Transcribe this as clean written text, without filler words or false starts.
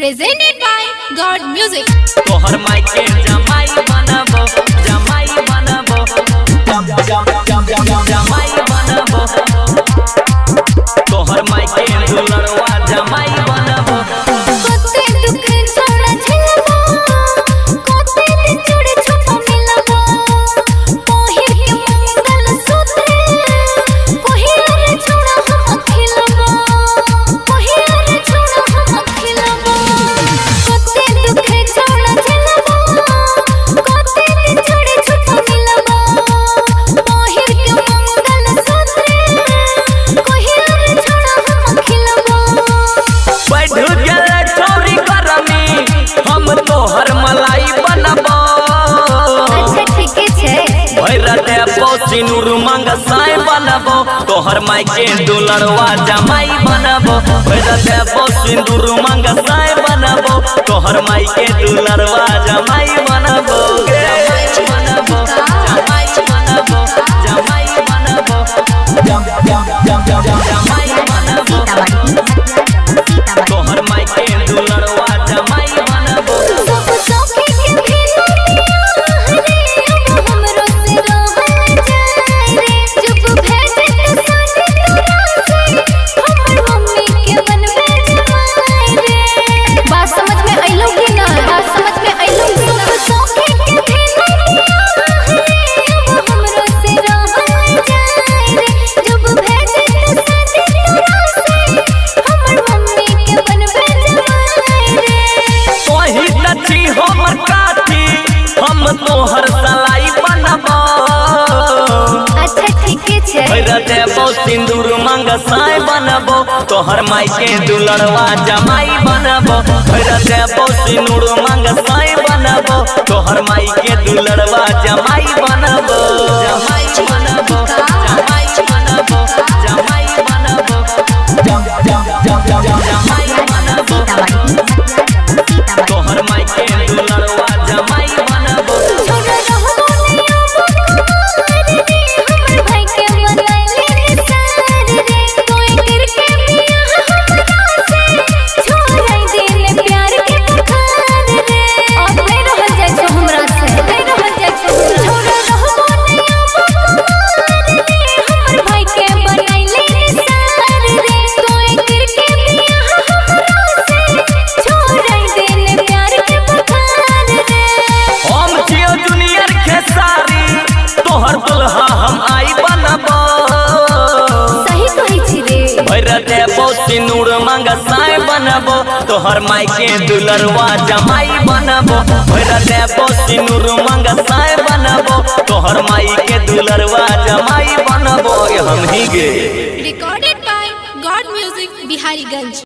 Presented by God Music. तोहर माई के जमाई बनबो जमाई बनबो जमाई बनबो तोहर माई के दुलरवा जमाई बनबो कोते दुख छोड़ा झेलबो कोते दिन चढ़े छुपा मिलबो पहिर के मंगल सूत्र पहिर छोड़ा हम खिलबो पहिर छोड़ा हम खिलबो कोते दुख छोड़ा झेलबो कोते दिन चढ़े छुपा मिलबो पहिर के मंगल सूत्र पहिर छोड़ा हम खिलबो बैठ गेल छोरी करमी हम तोहर मलाई बनबो अच्छा ठीक छै भैरते पौसिनुर मंग साई बनबो तोहर माई के दुलरवा जमाई बनबो भैरते पौसिनुर मंग साई बनबो तोहर माई के दुलरवा जमाई बनबो जमाई बनबो जमाई बनबो जमाई बनबो जमाई बनबो तोहर माई के दुलरवा जमाई बनबो सब सौखे के भेलो रे अब हमरो से रहल जाए रे जब भेटे तो साथे तोरा से हमर मम्मी के बनबे जमाई रे बात समझ में आइलो कि ना बात समझ में आइलो सब सौखे के भेलो रे अब हमरो से रहल जाए रे जब भेटे तो साथे तोरा से हमर मम्मी के बनबे जमाई रे तोही नची हमर काठी हम तोहर सलाई बनबो अच्छा ठीक छै भैरते सिंदूर मंग साई बनबो तोहर माई के दुलरवा जमाई बनबो भैरते सिंदूर मंग साई बनबो तोहर माई के दुलरवा जमाई बनबो जमाई बनबो जमाई बनबो जमाई बनबो जमाई बनबो तोहर माई के दुलरवा जमाई बनबो छोड़ रहबो नहीं अब रे हमर भाई के बनाइले निसार रे कोई करके बियाह हमरा से छोड़ाई देले प्यार के बुखार रे अब नहीं रहल जाय छो हमरा से नहीं रहल जाय छो छोड़ रहबो नहीं अब रे हमर भाई के बनाइले निसार रे कोई करके बियाह हमरा से छोड़ाई देले प्यार के बुखार रे हम छियो जूनियर खेसारी तोहर दुल्हा हम आई बनबो सही कहै छी रे भैरते सिंदूर मंग साई बनबो तोहर माई के दुलरवा जमाई बनबो भैरते सिंदूर मंग साई बनबो तोहर माई के दुलरवा जमाई बनबो हम ही गे Recorded by God Music, Bihariganj.